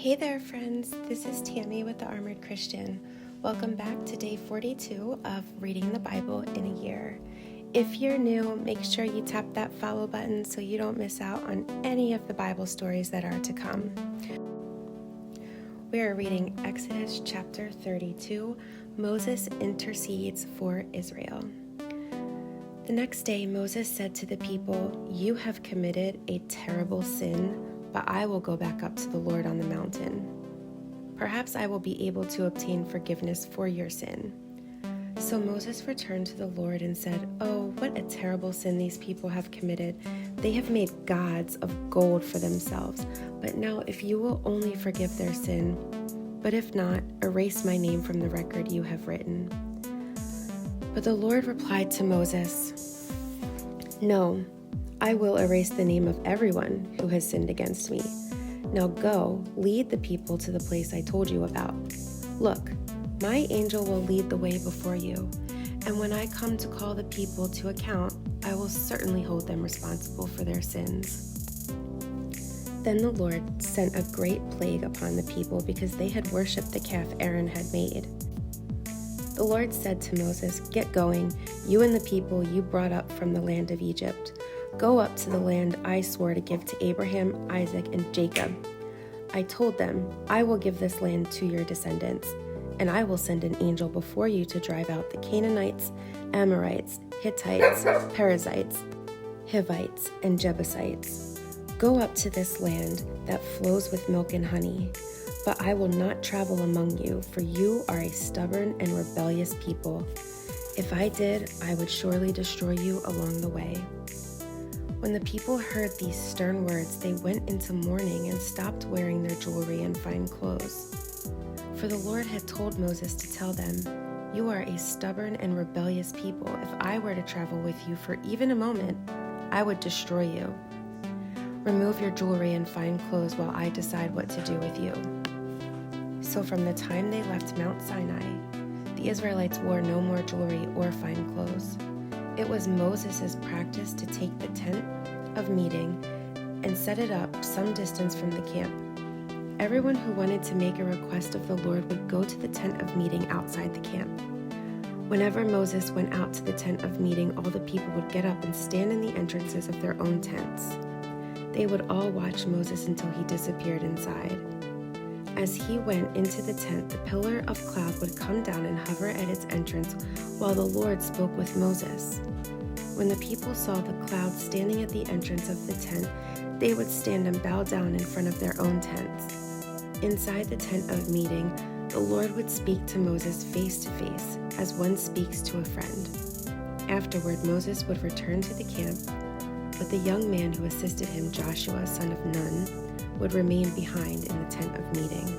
Hey there, friends. This is Tammy with the Armored Christian. Welcome back to day 42 of reading the Bible in a year. If you're new, make sure you tap that follow button so you don't miss out on any of the Bible stories that are to come. We are reading Exodus chapter 32. Moses intercedes for Israel. The next day, Moses said to the people, "You have committed a terrible sin, but I will go back up to the Lord on the mountain. Perhaps I will be able to obtain forgiveness for your sin." So Moses returned to the Lord and said, "Oh, what a terrible sin these people have committed. They have made gods of gold for themselves. But now if you will only forgive their sin, but if not, erase my name from the record you have written." But the Lord replied to Moses, "No, I will erase the name of everyone who has sinned against me. Now go, lead the people to the place I told you about. Look, my angel will lead the way before you, and when I come to call the people to account, I will certainly hold them responsible for their sins." Then the Lord sent a great plague upon the people because they had worshipped the calf Aaron had made. The Lord said to Moses, "Get going, you and the people you brought up from the land of Egypt. Go up to the land I swore to give to Abraham, Isaac, and Jacob. I told them, I will give this land to your descendants, and I will send an angel before you to drive out the Canaanites, Amorites, Hittites, Perizzites, Hivites, and Jebusites. Go up to this land that flows with milk and honey. But I will not travel among you, for you are a stubborn and rebellious people. If I did, I would surely destroy you along the way." When the people heard these stern words, they went into mourning and stopped wearing their jewelry and fine clothes. For the Lord had told Moses to tell them, "You are a stubborn and rebellious people. If I were to travel with you for even a moment, I would destroy you. Remove your jewelry and fine clothes while I decide what to do with you." So from the time they left Mount Sinai, the Israelites wore no more jewelry or fine clothes. It was Moses' practice to take the tent of meeting and set it up some distance from the camp. Everyone who wanted to make a request of the Lord would go to the tent of meeting outside the camp. Whenever Moses went out to the tent of meeting, all the people would get up and stand in the entrances of their own tents. They would all watch Moses until he disappeared inside. As he went into the tent, the pillar of cloud would come down and hover at its entrance while the Lord spoke with Moses. When the people saw the cloud standing at the entrance of the tent, they would stand and bow down in front of their own tents. Inside the tent of meeting, the Lord would speak to Moses face to face, as one speaks to a friend. Afterward, Moses would return to the camp, but the young man who assisted him, Joshua, son of Nun, would remain behind in the tent of meeting.